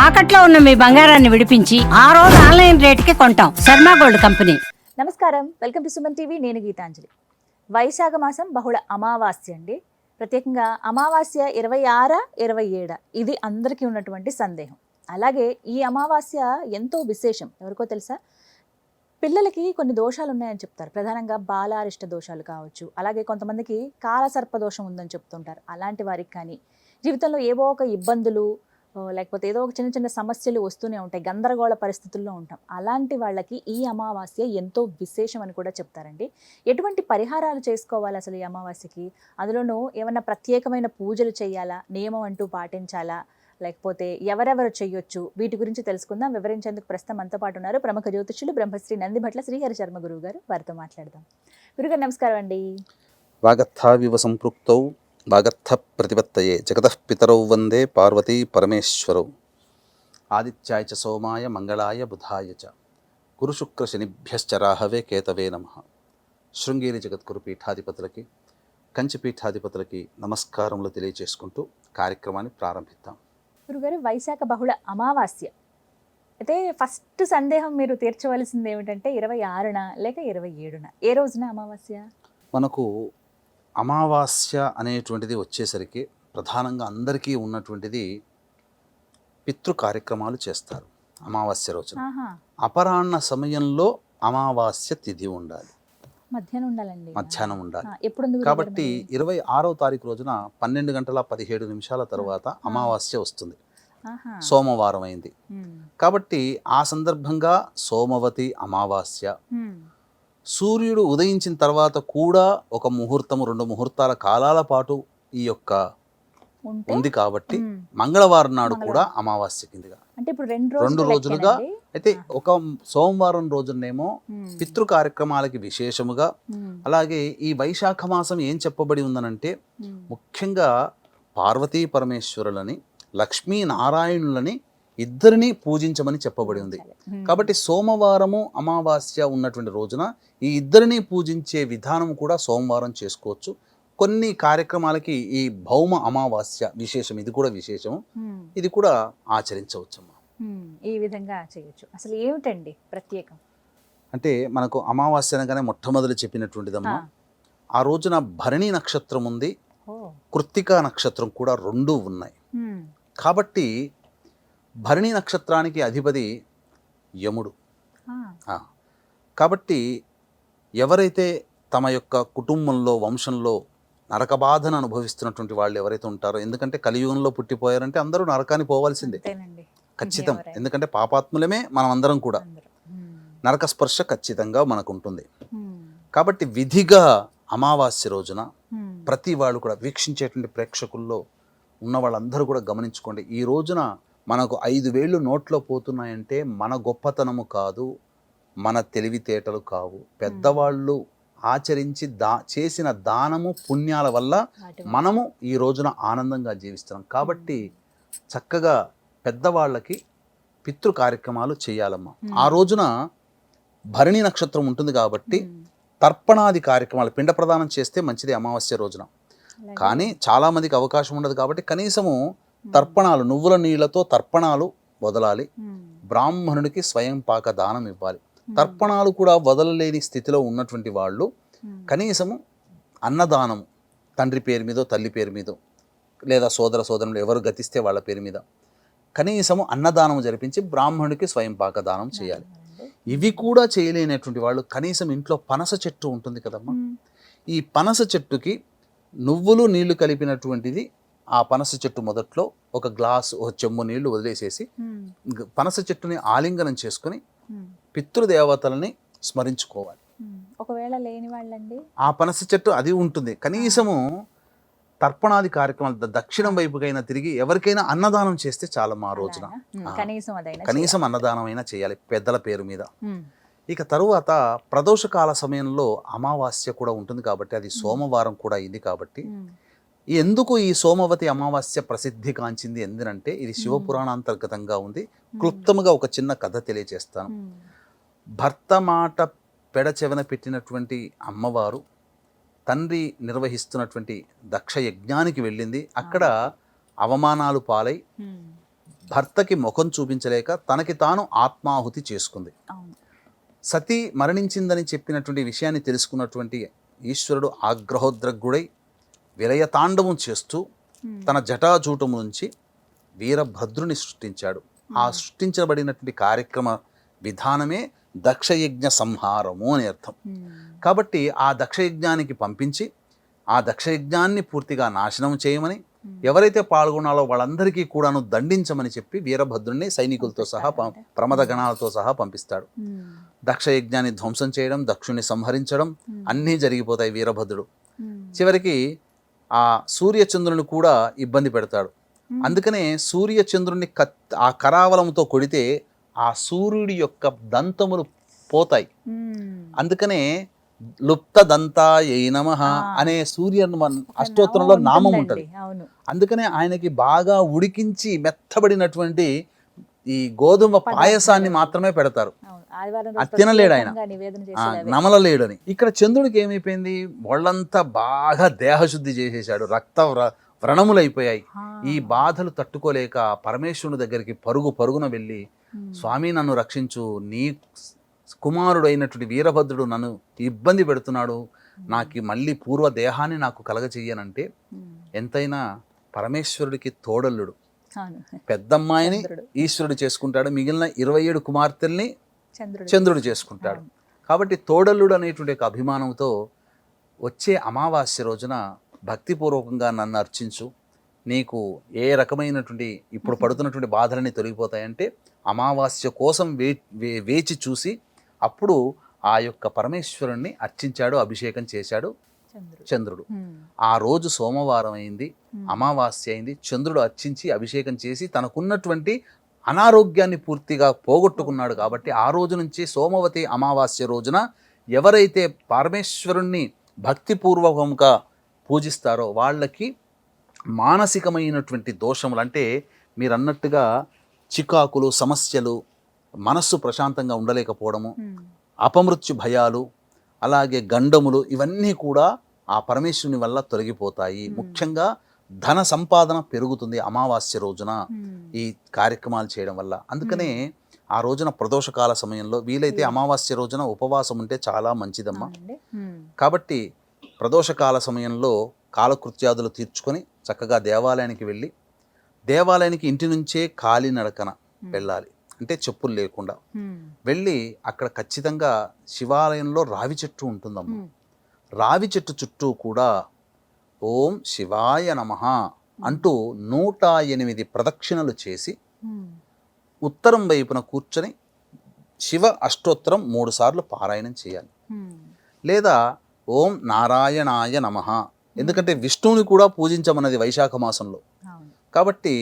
తాకట్లో ఉన్న మీ బంగారాన్ని విడిపించి ఆ రోజు ఆన్లైన్ రేటుకి కొంటాం. Sharma gold company. నమస్కారం, వెల్కమ్ టు సుమన్ టీవీ. నేను గీతాంజలి. వైశాఖ మాసం బహుళ అమావాస్య అండి. ప్రత్యేకంగా అమావాస్య 26, 27 ఇది అందరికీ ఉన్నటువంటి సందేహం. అలాగే ఈ అమావాస్య ఎంతో విశేషం. ఎవరికో తెలుసా? పిల్లలకి కొన్ని దోషాలు ఉన్నాయని చెప్తారు. ప్రధానంగా బాలారిష్ట దోషాలు కావచ్చు, అలాగే కొంతమందికి కాలసర్ప దోషం ఉందని చెప్తుంటారు. అలాంటి వారికి కానీ జీవితంలో ఏవో ఒక ఇబ్బందులు లేకపోతే ఏదో ఒక చిన్న చిన్న సమస్యలు వస్తూనే ఉంటాయి, గందరగోళ పరిస్థితుల్లో ఉంటాం. అలాంటి వాళ్ళకి ఈ అమావాస్య ఎంతో విశేషం అని కూడా చెప్తారండి. ఎటువంటి పరిహారాలు చేసుకోవాలి అసలు ఈ అమావాస్యకి? అందులోనూ ఏమన్నా ప్రత్యేకమైన పూజలు చేయాలా, నియమం అంటూ పాటించాలా, లేకపోతే ఎవరెవరు చేయొచ్చు, వీటి గురించి తెలుసుకుందాం. వివరించేందుకు ప్రస్తుతం మనతో పాటు ఉన్నారు ప్రముఖ జ్యోతిష్యులు బ్రహ్మశ్రీ నందిభట్ల శ్రీహరి శర్మ గురువు గారు. వారితో మాట్లాడదాం. గురుగారు నమస్కారం అండి. వాగర్థావివ సంపృక్తౌ వాగర్థ ప్రతిపత్తయే జగతః పితరౌ వందే పార్వతీ పరమేశ్వరౌ. ఆదిత్యాయ చ సోమాయ మంగళాయ బుధాయ చ గురుశుక్ర శనిభ్యశ్చ రాహవే కేతవే నమః. శృంగేరి జగద్గురు పీఠాధిపతులకి, కంచి పీఠాధిపతులకి నమస్కారములు తెలియజేసుకుంటూ కార్యక్రమాన్ని ప్రారంభిద్దాం. గురుగారు, వైశాఖ బహుళ అమావాస్య అయితే ఫస్ట్ సందేహం మీరు తీర్చవలసింది ఏమిటంటే 26న లేక 27న, ఏ రోజున అమావాస్య? మనకు అమావాస్య అనేటువంటిది వచ్చేసరికి ప్రధానంగా అందరికీ ఉన్నటువంటిది పితృ కార్యక్రమాలు చేస్తారు అమావాస్య రోజున. అపరాహ్న సమయంలో అమావాస్య తిథి ఉండాలి, మధ్యాహ్నం ఉండాలండి. మధ్యాహ్నం ఉండాలి. ఎప్పుడు? కాబట్టి 26వ తారీఖు రోజున 12:17 తర్వాత అమావాస్య వస్తుంది. సోమవారం అయింది కాబట్టి ఆ సందర్భంగా సోమవతి అమావాస్య. సూర్యుడు ఉదయించిన తర్వాత కూడా ఒక ముహూర్తము, 2 ముహూర్తాల కాలాల పాటు ఈ యొక్క ఉంది కాబట్టి మంగళవారం నాడు కూడా అమావాస్య కిందగా అంటే ఇప్పుడు 2 రోజులుగా. అయితే ఒక సోమవారం రోజునేమో పితృ కార్యక్రమాలకి విశేషముగా, అలాగే ఈ వైశాఖ మాసం ఏం చెప్పబడి ఉందనంటే ముఖ్యంగా పార్వతీ పరమేశ్వరులని, లక్ష్మీ నారాయణులని ఇద్దరిని పూజించమని చెప్పబడి ఉంది. కాబట్టి సోమవారము అమావాస్య ఉన్నటువంటి రోజున ఈ ఇద్దరిని పూజించే విధానం కూడా సోమవారం చేసుకోవచ్చు. కొన్ని కార్యక్రమాలకి ఈ భౌమ అమావాస్య విశేషం, ఇది కూడా విశేషము, ఇది కూడా ఆచరించవచ్చమ్మా. ఈ విధంగా చేయొచ్చు. అసలు ఏమిటండి ప్రత్యేకం? అంటే మనకు అమావాస్య అనగానే మొట్టమొదలు చెప్పినటువంటిదమ్మా, ఆ రోజున భరణి నక్షత్రం ఉంది, కృత్తికా నక్షత్రం కూడా 2 ఉన్నాయి. కాబట్టి భరణి నక్షత్రానికి అధిపతి యముడు. కాబట్టి ఎవరైతే తమ యొక్క కుటుంబంలో, వంశంలో నరక బాధను అనుభవిస్తున్నటువంటి వాళ్ళు ఎవరైతే ఉంటారో, ఎందుకంటే కలియుగంలో పుట్టిపోయారంటే అందరూ నరకాన్ని పోవాల్సిందే ఖచ్చితం. ఎందుకంటే పాపాత్ములమే మనం అందరం కూడా, నరక స్పర్శ ఖచ్చితంగా మనకు ఉంటుంది. కాబట్టి విధిగా అమావాస్య రోజున ప్రతి వాళ్ళు కూడా వీక్షించేటువంటి ప్రేక్షకుల్లో ఉన్న వాళ్ళందరూ కూడా గమనించుకోండి. ఈ రోజున మనకు 5 వేళ్ళు నోట్లో పోతున్నాయంటే మన గొప్పతనము కాదు, మన తెలివితేటలు కావు, పెద్దవాళ్ళు ఆచరించి చేసిన దానము పుణ్యాల వల్ల మనము ఈ రోజున ఆనందంగా జీవిస్తున్నాం. కాబట్టి చక్కగా పెద్దవాళ్ళకి పితృ కార్యక్రమాలు చేయాలమ్మా. ఆ రోజున భరణి నక్షత్రం ఉంటుంది కాబట్టి తర్పణాది కార్యక్రమాలు, పిండ ప్రదానం చేస్తే మంచిది అమావాస్య రోజున. కానీ చాలామందికి అవకాశం ఉండదు కాబట్టి కనీసము తర్పణాలు, నువ్వుల నీళ్లతో తర్పణాలు వదలాలి. బ్రాహ్మణుడికి స్వయం పాక దానం ఇవ్వాలి. తర్పణాలు కూడా వదలలేని స్థితిలో ఉన్నటువంటి వాళ్ళు కనీసము అన్నదానము, తండ్రి పేరు మీదో, తల్లి పేరు మీదో, లేదా సోదర సోదరులు ఎవరు గతిస్తే వాళ్ళ పేరు మీద కనీసము అన్నదానం జరిపించి బ్రాహ్మణుడికి స్వయం పాక దానం చేయాలి. ఇవి కూడా చేయలేనటువంటి వాళ్ళు కనీసం ఇంట్లో పనస చెట్టు ఉంటుంది కదమ్మా, ఈ పనస చెట్టుకి నువ్వులు నీళ్లు కలిపినటువంటిది, ఆ పనస చెట్టు మొదట్లో ఒక గ్లాసు, ఒక చెంబు నీళ్లు వదిలేసేసి పనస చెట్టుని ఆలింగనం చేసుకుని పితృదేవతలని స్మరించుకోవాలి. ఒకవేళ లేని వాళ్ళండి, ఆ పనస చెట్టు అది ఉంటుంది. కనీసము తర్పణాది కార్యక్రమాలు దక్షిణం వైపుకైనా తిరిగి ఎవరికైనా అన్నదానం చేస్తే చాలమ్మా ఆ రోజున. కనీసం అన్నదానం అయినా చేయాలి పెద్దల పేరు మీద. ఇక తరువాత ప్రదోషకాల సమయంలో అమావాస్య కూడా ఉంటుంది కాబట్టి అది సోమవారం కూడా అయింది. కాబట్టి ఎందుకు ఈ సోమవతి అమావాస్య ప్రసిద్ధి కాంచింది ఎందుకంటే ఇది శివపురాణాంతర్గతంగా ఉంది. క్లుప్తముగా ఒక చిన్న కథ తెలియజేస్తాను. భర్త మాట పెడచెవన పెట్టినటువంటి అమ్మవారు తండ్రి నిర్వహిస్తున్నటువంటి దక్ష యజ్ఞానికి వెళ్ళింది. అక్కడ అవమానాలు పాలై భర్తకి ముఖం చూపించలేక తనకి తాను ఆత్మాహుతి చేసుకుంది. అవును. సతీ మరణించిందని చెప్పినటువంటి విషయాన్ని తెలుసుకున్నటువంటి ఈశ్వరుడు ఆగ్రహోద్రగ్గుడై విలయతాండవం చేస్తూ తన జటాజూటము నుంచి వీరభద్రుని సృష్టించాడు. ఆ సృష్టించబడినటువంటి కార్యక్రమ విధానమే దక్షయజ్ఞ సంహారము అని అర్థం. కాబట్టి ఆ దక్షయజ్ఞానికి పంపించి ఆ దక్షయజ్ఞాన్ని పూర్తిగా నాశనం చేయమని, ఎవరైతే పాల్గొనాలో వాళ్ళందరికీ కూడాను దండించమని చెప్పి వీరభద్రుణ్ణి సైనికులతో సహా ప్రమద గణాలతో సహా పంపిస్తాడు. దక్షయజ్ఞాన్ని ధ్వంసం చేయడం, దక్షుణ్ణి సంహరించడం అన్నీ జరిగిపోతాయి. వీరభద్రుడు చివరికి ఆ సూర్యచంద్రుని కూడా ఇబ్బంది పెడతాడు. అందుకనే సూర్యచంద్రుని ఆ కరావలంతో కొడితే ఆ సూర్యుడి యొక్క దంతములు పోతాయి. అందుకనే లుప్త దంతాయై నమః అనే సూర్య అష్టోత్తరంలో నామం ఉంటుంది. అందుకనే ఆయనకి బాగా ఉడికించి మెత్తబడినటువంటి ఈ గోధుమ పాయసాన్ని మాత్రమే పెడతారు. అది తినలేడు ఆయన, నమలలేడని. ఇక్కడ చంద్రుడికి ఏమైపోయింది, ఒళ్ళంతా బాగా దేహశుద్ధి చేసేశాడు, రక్త వ్రణములైపోయాయి. ఈ బాధలు తట్టుకోలేక పరమేశ్వరుని దగ్గరికి పరుగున వెళ్ళి, స్వామి నన్ను రక్షించు, నీ కుమారుడు అయినటువంటి వీరభద్రుడు నన్ను ఇబ్బంది పెడుతున్నాడు, నాకు మళ్ళీ పూర్వ దేహాన్ని నాకు కలగచేయనంటే ఎంతైనా పరమేశ్వరుడికి తోడల్లుడు. పెద్దమ్మాయిని ఈశ్వరుడు చేసుకుంటాడు, మిగిలిన 27 కుమార్తెల్ని చంద్రుడు చేసుకుంటాడు. కాబట్టి తోడల్లుడు అనేటువంటి ఒక అభిమానంతో వచ్చే అమావాస్య రోజున భక్తిపూర్వకంగా నన్ను అర్చించు, నీకు ఏ రకమైనటువంటి ఇప్పుడు పడుతున్నటువంటి బాధలన్నీ తొలగిపోతాయంటే అమావాస్య కోసం వేచి చూసి అప్పుడు ఆ యొక్క పరమేశ్వరుణ్ణి అర్చించాడు, అభిషేకం చేశాడు చంద్రుడు. ఆ రోజు సోమవారం అయింది, అమావాస్య అయింది. చంద్రుడు అర్చించి అభిషేకం చేసి తనకున్నటువంటి అనారోగ్యాన్ని పూర్తిగా పోగొట్టుకున్నాడు. కాబట్టి ఆ రోజు నుంచి సోమవతి అమావాస్య రోజున ఎవరైతే పరమేశ్వరుణ్ణి భక్తిపూర్వకంగా పూజిస్తారో వాళ్ళకి మానసికమైనటువంటి దోషములు, అంటే మీరు అన్నట్టుగా చికాకులు, సమస్యలు, మనస్సు ప్రశాంతంగా ఉండలేకపోవడము, అపమృత్యు భయాలు, అలాగే గండములు, ఇవన్నీ కూడా ఆ పరమేశ్వరుని వల్ల తొలగిపోతాయి. ముఖ్యంగా ధన సంపాదన పెరుగుతుంది అమావాస్య రోజున ఈ కార్యక్రమాలు చేయడం వల్ల. అందుకనే ఆ రోజున ప్రదోషకాల సమయంలో వీలైతే అమావాస్య రోజున ఉపవాసం ఉంటే చాలా మంచిదమ్మా. కాబట్టి ప్రదోషకాల సమయంలో కాలకృత్యాదులు తీర్చుకొని చక్కగా దేవాలయానికి వెళ్ళి, దేవాలయానికి ఇంటి నుంచే కాలినడకన వెళ్ళాలి, అంటే చెప్పులు లేకుండా వెళ్ళి అక్కడ ఖచ్చితంగా శివాలయంలో రావి చెట్టు ఉంటుందమ్మా. రావి చెట్టు చుట్టూ కూడా ఓం శివాయ నమః అంటూ 108 ప్రదక్షిణలు చేసి ఉత్తరం వైపున కూర్చొని శివ అష్టోత్తరం 3 సార్లు పారాయణం చేయాలి. లేదా ఓం నారాయణాయ నమః, ఎందుకంటే విష్ణువుని కూడా పూజించమన్నది వైశాఖ మాసంలో. కాబట్టి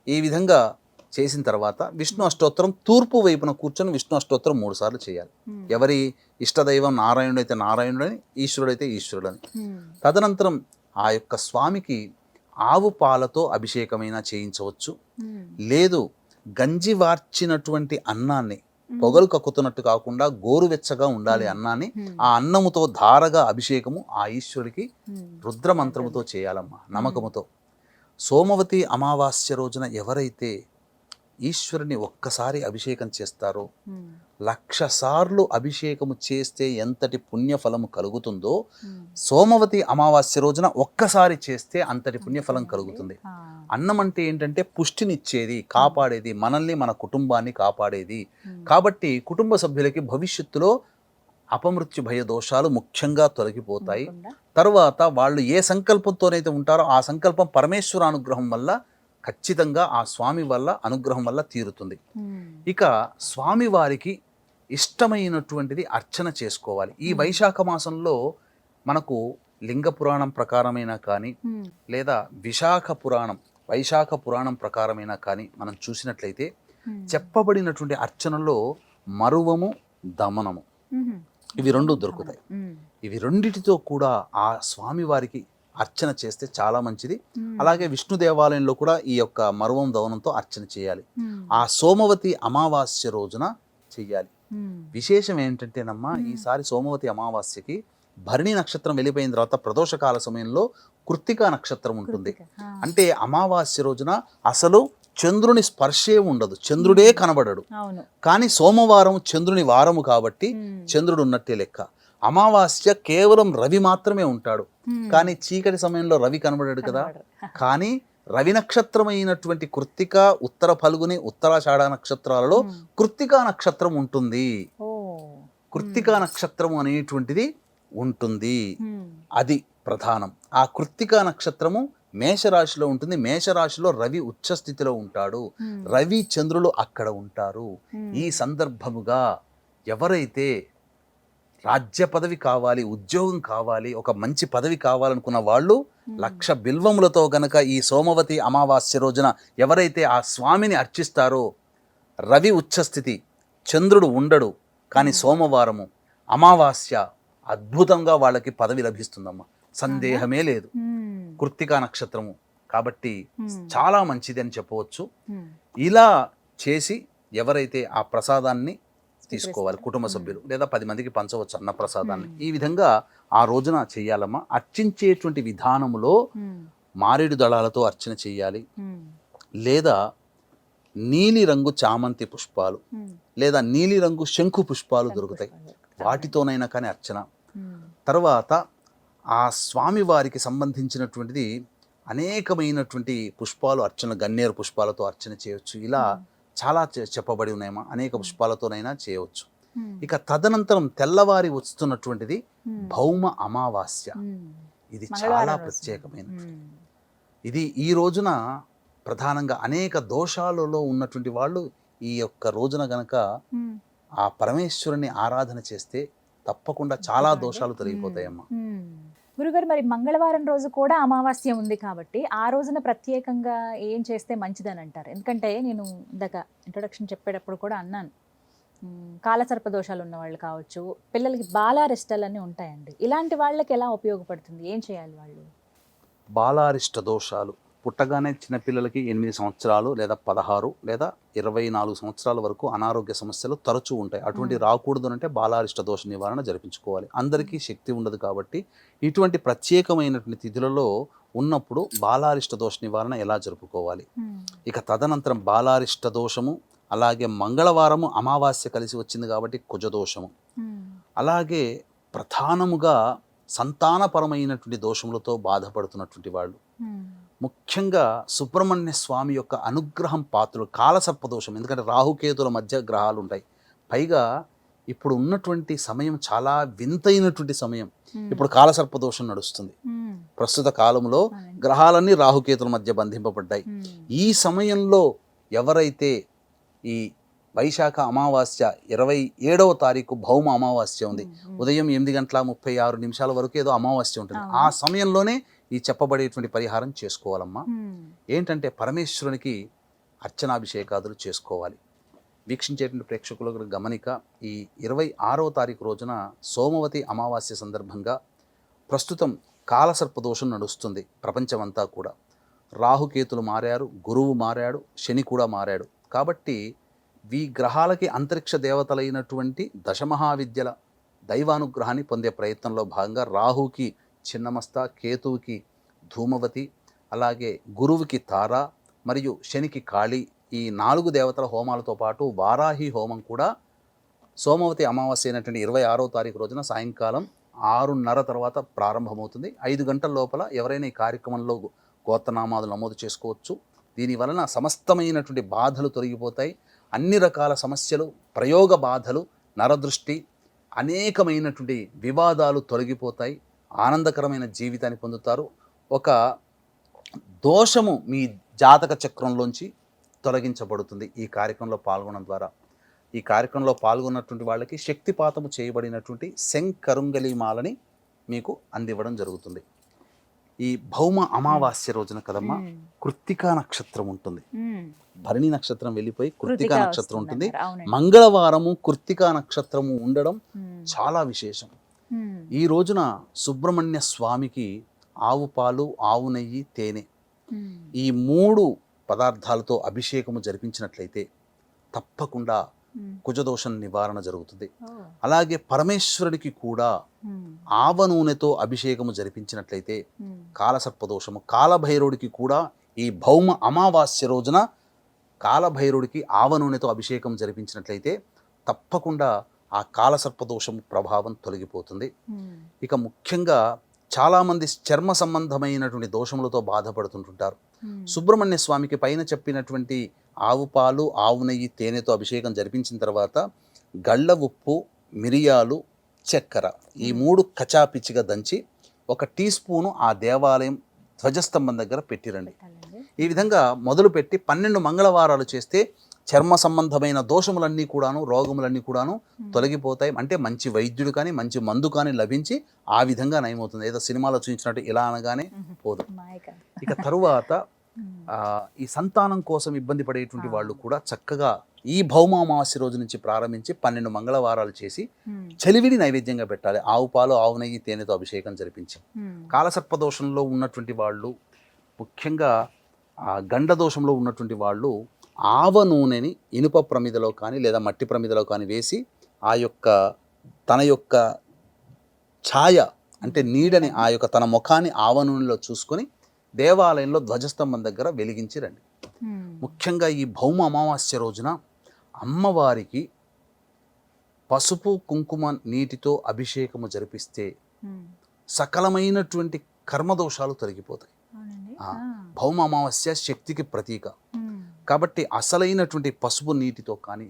ఈ విధంగా చేసిన తర్వాత విష్ణు అష్టోత్తరం తూర్పు వైపున కూర్చొని విష్ణు అష్టోత్తరం 3 సార్లు చేయాలి. ఎవరి ఇష్టదైవం నారాయణుడైతే నారాయణుడని, ఈశ్వరుడైతే ఈశ్వరుడని. తదనంతరం ఆ యొక్క స్వామికి ఆవు పాలతో అభిషేకమైనా చేయించవచ్చు. లేదు గంజి వార్చినటువంటి అన్నాన్ని, పొగలు కక్కుతున్నట్టు కాకుండా గోరువెచ్చగా ఉండాలి అన్నాన్ని, ఆ అన్నముతో ధారగా అభిషేకము ఆ ఈశ్వరుడికి రుద్రమంత్రముతో చేయాలమ్మా, నమ్మకముతో. సోమవతి అమావాస్య రోజున ఎవరైతే ఈశ్వరుని ఒక్కసారి అభిషేకం చేస్తారో 1,00,000 సార్లు అభిషేకము చేస్తే ఎంతటి పుణ్యఫలము కలుగుతుందో సోమవతి అమావాస్య రోజున ఒక్కసారి చేస్తే అంతటి పుణ్యఫలం కలుగుతుంది. అన్నం అంటే ఏంటంటే పుష్టినిచ్చేది, కాపాడేది, మనల్ని మన కుటుంబాన్ని కాపాడేది. కాబట్టి కుటుంబ సభ్యులకి భవిష్యత్తులో అపమృత్యు భయ దోషాలు ముఖ్యంగా తొలగిపోతాయి. తర్వాత వాళ్ళు ఏ సంకల్పంతోనైతే ఉంటారో ఆ సంకల్పం పరమేశ్వర అనుగ్రహం వల్ల ఖచ్చితంగా ఆ స్వామి వల్ల అనుగ్రహం వల్ల తీరుతుంది. ఇక స్వామివారికి ఇష్టమైనటువంటిది అర్చన చేసుకోవాలి. ఈ వైశాఖ మాసంలో మనకు లింగ పురాణం ప్రకారమైనా కానీ, లేదా వైశాఖ పురాణం ప్రకారమైనా కానీ మనం చూసినట్లయితే చెప్పబడినటువంటి అర్చనలో మరువము, దమనము, ఇవి 2 దొరుకుతాయి. ఇవి రెండిటితో కూడా ఆ స్వామివారికి అర్చన చేస్తే చాలా మంచిది. అలాగే విష్ణు దేవాలయంలో కూడా ఈ యొక్క మరువం దవనంతో అర్చన చేయాలి. ఆ సోమవతి అమావాస్య రోజున చెయ్యాలి. విశేషం ఏంటంటేనమ్మా, ఈసారి సోమవతి అమావాస్యకి భరణి నక్షత్రం వెళ్ళిపోయిన తర్వాత ప్రదోషకాల సమయంలో కృత్తికా నక్షత్రం ఉంటుంది. అంటే అమావాస్య రోజున అసలు చంద్రుని స్పర్శే ఉండదు, చంద్రుడే కనబడడు. అవును. కానీ సోమవారం చంద్రుని వారము కాబట్టి చంద్రుడు ఉన్నట్టే లెక్క. అమావాస్య కేవలం రవి మాత్రమే ఉంటాడు, కానీ చీకటి సమయంలో రవి కనబడాడు కదా. కానీ రవి నక్షత్రమైనటువంటి కృత్తిక, ఉత్తర ఫల్గుని, ఉత్తరాషాఢ నక్షత్రాలలో కృత్తికా నక్షత్రం ఉంటుంది. కృత్తికా నక్షత్రము అనేటువంటిది ఉంటుంది, అది ప్రధానం. ఆ కృత్తికా నక్షత్రము మేషరాశిలో ఉంటుంది. మేషరాశిలో రవి ఉచ్చ స్థితిలో ఉంటాడు, రవి చంద్రులు అక్కడ ఉంటారు. ఈ సందర్భముగా ఎవరైతే రాజ్య పదవి కావాలి, ఉద్యోగం కావాలి, ఒక మంచి పదవి కావాలనుకున్న వాళ్ళు 1,00,000 బిల్వములతో గనక ఈ సోమవతి అమావాస్య రోజున ఎవరైతే ఆ స్వామిని అర్చిస్తారో, రవి ఉచ్చస్థితి, చంద్రుడు ఉండడు, కానీ సోమవారము అమావాస్య అద్భుతంగా వాళ్ళకి పదవి లభిస్తుందమ్మా, సందేహమే లేదు. కృత్తికా నక్షత్రము కాబట్టి చాలా మంచిది అని చెప్పవచ్చు. ఇలా చేసి ఎవరైతే ఆ ప్రసాదాన్ని తీసుకోవాలి, కుటుంబ సభ్యులు లేదా 10 మందికి పంచవచ్చు అన్న ప్రసాదాన్ని. ఈ విధంగా ఆ రోజున చెయ్యాలమ్మా. అర్చించేటువంటి విధానములో మారేడు దళాలతో అర్చన చెయ్యాలి, లేదా నీలి రంగు చామంతి పుష్పాలు లేదా నీలి రంగు శంకు పుష్పాలు దొరుకుతాయి, వాటితోనైనా కానీ అర్చన. తర్వాత ఆ స్వామి వారికి సంబంధించినటువంటిది అనేకమైనటువంటి పుష్పాలు అర్చన, గన్నేరు పుష్పాలతో అర్చన చేయవచ్చు. ఇలా చాలా చెప్పబడి ఉన్నాయమ్మా, అనేక పుష్పాలతోనైనా చేయవచ్చు. ఇక తదనంతరం తెల్లవారి వస్తున్నటువంటిది భౌమ అమావాస్య. ఇది చాలా ప్రత్యేకమైనది. ఇది ఈ రోజున ప్రధానంగా అనేక దోషాలలో ఉన్నటువంటి వాళ్ళు ఈ యొక్క రోజున గనక ఆ పరమేశ్వరుని ఆరాధన చేస్తే తప్పకుండా చాలా దోషాలు తొలగిపోతాయమ్మా. గురుగారు, మరి మంగళవారం రోజు కూడా అమావాస్య ఉంది కాబట్టి ఆ రోజున ప్రత్యేకంగా ఏం చేస్తే మంచిదని అంటారు? ఎందుకంటే నేను ఇందాక ఇంట్రొడక్షన్ చెప్పేటప్పుడు కూడా అన్నాను, కాలసర్ప దోషాలు ఉన్న వాళ్ళు కావచ్చు, పిల్లలకి బాలారిష్టాలన్నీ ఉంటాయండి. ఇలాంటి వాళ్ళకి ఎలా ఉపయోగపడుతుంది? ఏం చేయాలి వాళ్ళు? బాలారిష్ట దోషాలు పుట్టగానే చిన్నపిల్లలకి 8 సంవత్సరాలు లేదా 16 లేదా 24 సంవత్సరాల వరకు అనారోగ్య సమస్యలు తరచూ ఉంటాయి. అటువంటి రాకూడదు అంటే బాలారిష్ట దోష నివారణ జరిపించుకోవాలి. అందరికీ శక్తి ఉండదు కాబట్టి ఇటువంటి ప్రత్యేకమైనటువంటి తిథులలో ఉన్నప్పుడు బాలారిష్ట దోష నివారణ ఎలా జరుపుకోవాలి. ఇక తదనంతరం బాలారిష్ట దోషము, అలాగే మంగళవారము అమావాస్య కలిసి వచ్చింది కాబట్టి కుజదోషము, అలాగే ప్రధానముగా సంతానపరమైనటువంటి దోషములతో బాధపడుతున్నటువంటి వాళ్ళు, ముఖ్యంగా సుబ్రహ్మణ్య స్వామి యొక్క అనుగ్రహం పాత్రలు, కాలసర్పదోషం. ఎందుకంటే రాహుకేతుల మధ్య గ్రహాలు ఉంటాయి. పైగా ఇప్పుడు ఉన్నటువంటి సమయం చాలా వింతైనటువంటి సమయం. ఇప్పుడు కాలసర్పదోషం నడుస్తుంది. ప్రస్తుత కాలంలో గ్రహాలన్నీ రాహుకేతుల మధ్య బంధింపబడ్డాయి. ఈ సమయంలో ఎవరైతే ఈ వైశాఖ అమావాస్య 27వ తారీఖు భౌమ అమావాస్య ఉంది, ఉదయం 8:36 వరకు ఏదో అమావాస్య ఉంటుంది. ఆ సమయంలోనే ఈ చెప్పబడేటువంటి పరిహారం చేసుకోవాలమ్మా. ఏంటంటే పరమేశ్వరునికి అర్చనాభిషేకాదులు చేసుకోవాలి. వీక్షించేటువంటి ప్రేక్షకులకు గమనిక, ఈ 26వ తారీఖు రోజున సోమవతి అమావాస్య సందర్భంగా ప్రస్తుతం కాలసర్పదోషం నడుస్తుంది ప్రపంచమంతా కూడా. రాహుకేతులు మారారు, గురువు మారాడు, శని కూడా మారాడు. కాబట్టి ఈ గ్రహాలకి అంతరిక్ష దేవతలైనటువంటి దశమహావిద్యల దైవానుగ్రహాన్ని పొందే ప్రయత్నంలో భాగంగా రాహుకి చిన్నమస్త, కేతువుకి ధూమవతి, అలాగే గురువుకి తార మరియు శనికి కాళి, ఈ 4 దేవతల హోమాలతో పాటు వారాహి హోమం కూడా సోమవతి అమావాస్య అయినటువంటి 26వ తారీఖు రోజున సాయంకాలం 6:30 తర్వాత ప్రారంభమవుతుంది. 5 గంటల లోపల ఎవరైనా ఈ కార్యక్రమంలో గోత్రనామాలు నమోదు చేసుకోవచ్చు. దీని వలన సమస్తమైనటువంటి బాధలు తొలగిపోతాయి. అన్ని రకాల సమస్యలు, ప్రయోగ బాధలు, నరదృష్టి, అనేకమైనటువంటి వివాదాలు తొలగిపోతాయి. ఆనందకరమైన జీవితాన్ని పొందుతారు. ఒక దోషము మీ జాతక చక్రంలోంచి తొలగించబడుతుంది ఈ కార్యక్రమంలో పాల్గొనడం ద్వారా. ఈ కార్యక్రమంలో పాల్గొన్నటువంటి వాళ్ళకి శక్తిపాతము చేయబడినటువంటి శంకరుంగలిమాలని మీకు అందివ్వడం జరుగుతుంది. ఈ భౌమ అమావాస్య రోజున కదమ్మా కృత్తికా నక్షత్రం ఉంటుంది. భరణి నక్షత్రం వెళ్ళిపోయి కృత్తికా నక్షత్రం ఉంటుంది. మంగళవారము కృత్తికా నక్షత్రము ఉండడం చాలా విశేషం. ఈ రోజున సుబ్రహ్మణ్య స్వామికి ఆవు పాలు, ఆవు నెయ్యి, తేనె ఈ 3 పదార్థాలతో అభిషేకము జరిపించినట్లయితే తప్పకుండా కుజదోషం నివారణ జరుగుతుంది. అలాగే పరమేశ్వరుడికి కూడా ఆవ నూనెతో అభిషేకము జరిపించినట్లయితే కాలసర్పదోషము, కాలభైరవుడికి కూడా ఈ భౌమ అమావాస్య రోజున కాలభైరుడికి ఆవ నూనెతో అభిషేకం జరిపించినట్లయితే తప్పకుండా ఆ కాలసర్పదోషం ప్రభావం తొలగిపోతుంది. ఇక ముఖ్యంగా చాలామంది చర్మ సంబంధమైనటువంటి దోషములతో బాధపడుతుంటుంటారు. సుబ్రహ్మణ్య స్వామికి పైన చెప్పినటువంటి ఆవు పాలు, ఆవు నెయ్యి, తేనెతో అభిషేకం జరిపించిన తర్వాత గళ్ళ ఉప్పు, మిరియాలు, చక్కెర ఈ 3 కచాపిచ్చిగా దంచి 1 టీ స్పూను ఆ దేవాలయం ధ్వజస్తంభం దగ్గర పెట్టిరండి. ఈ విధంగా మొదలుపెట్టి 12 మంగళవారాలు చేస్తే చర్మ సంబంధమైన దోషములన్నీ కూడాను, రోగములన్నీ కూడాను తొలగిపోతాయి. అంటే మంచి వైద్యుడు కానీ, మంచి మందు కానీ లభించి ఆ విధంగా నయమవుతుంది. ఏదో సినిమాలో చూపించినట్టు ఇలా అనగానే పోదు. ఇక తరువాత ఈ సంతానం కోసం ఇబ్బంది పడేటువంటి వాళ్ళు కూడా చక్కగా ఈ భౌమామావాస్య రోజు నుంచి ప్రారంభించి 12 మంగళవారాలు చేసి చలివిడి నైవేద్యంగా పెట్టాలి. ఆవు పాలు, ఆవు నెయ్యి, తేనెతో అభిషేకం జరిపించి. కాలసర్పదోషంలో ఉన్నటువంటి వాళ్ళు, ముఖ్యంగా గండ దోషంలో ఉన్నటువంటి వాళ్ళు ఆవ నూనెని ఇనుప ప్రమిదలో కానీ లేదా మట్టి ప్రమిదలో కానీ వేసి ఆ యొక్క తన యొక్క ఛాయ అంటే నీడని ఆ యొక్క తన ముఖాన్ని ఆవ నూనెలో చూసుకొని దేవాలయంలో ధ్వజస్తంభం దగ్గర వెలిగించి రండి. ముఖ్యంగా ఈ భౌమ అమావాస్య రోజున అమ్మవారికి పసుపు కుంకుమ నీటితో అభిషేకము జరిపిస్తే సకలమైనటువంటి కర్మదోషాలు తొలగిపోతాయి. భౌమ అమావాస్య శక్తికి ప్రతీక కాబట్టి అసలైనటువంటి పసుపు నీటితో కానీ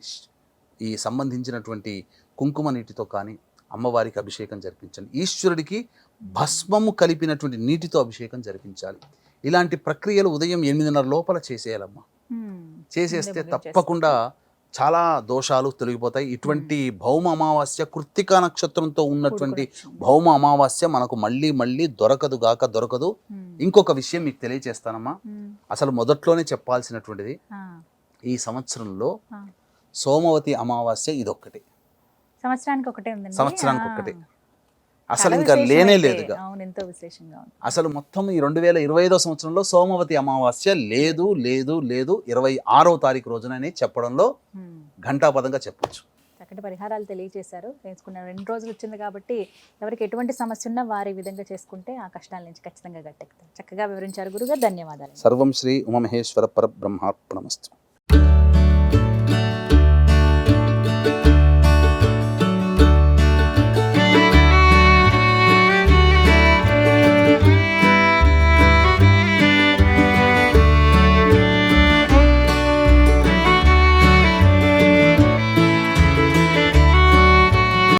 ఈ సంబంధించినటువంటి కుంకుమ నీటితో కానీ అమ్మవారికి అభిషేకం జరిపించండి. ఈశ్వరుడికి భస్మము కలిపినటువంటి నీటితో అభిషేకం జరిపించాలి. ఇలాంటి ప్రక్రియలు ఉదయం 8:30 లోపల చేసేయాలమ్మా. చేసేస్తే తప్పకుండా చాలా దోషాలు తొలగిపోతాయి. ఇటువంటి భౌమ అమావాస్య కృత్తికా నక్షత్రంతో ఉన్నటువంటి భౌమ అమావాస్య మనకు మళ్ళీ దొరకదు. ఇంకొక విషయం మీకు తెలియజేస్తానమ్మా. అసలు మొదట్లోనే చెప్పాల్సినటువంటిది, ఈ సంవత్సరంలో సోమవతి అమావాస్య ఇదొక్కటే, సంవత్సరానికి ఒక్కటే. అసలు ఇంకా లేనే లేదుగా. అసలు మొత్తం ఈ 2025వ సంవత్సరంలో సోమవతి అమావాస్య లేదు 26వ తారీఖు రోజునని చెప్పడంలో ఘంటాపదంగా చెప్పొచ్చు. చక్కటి పరిహారాలు తెలియజేశారు. తెలుసుకున్న 2 రోజులు వచ్చింది కాబట్టి ఎవరికి ఎటువంటి సమస్య ఉన్నా వారి విధంగా చేసుకుంటే ఆ కష్టాల నుంచి ఖచ్చితంగా గట్టెక్కుతారు. చక్కగా వివరించారు గురుగారు. ధన్యవాదాలు. సర్వం శ్రీ ఉమామహేశ్వర పరబ్రహ్మార్పణమస్తు.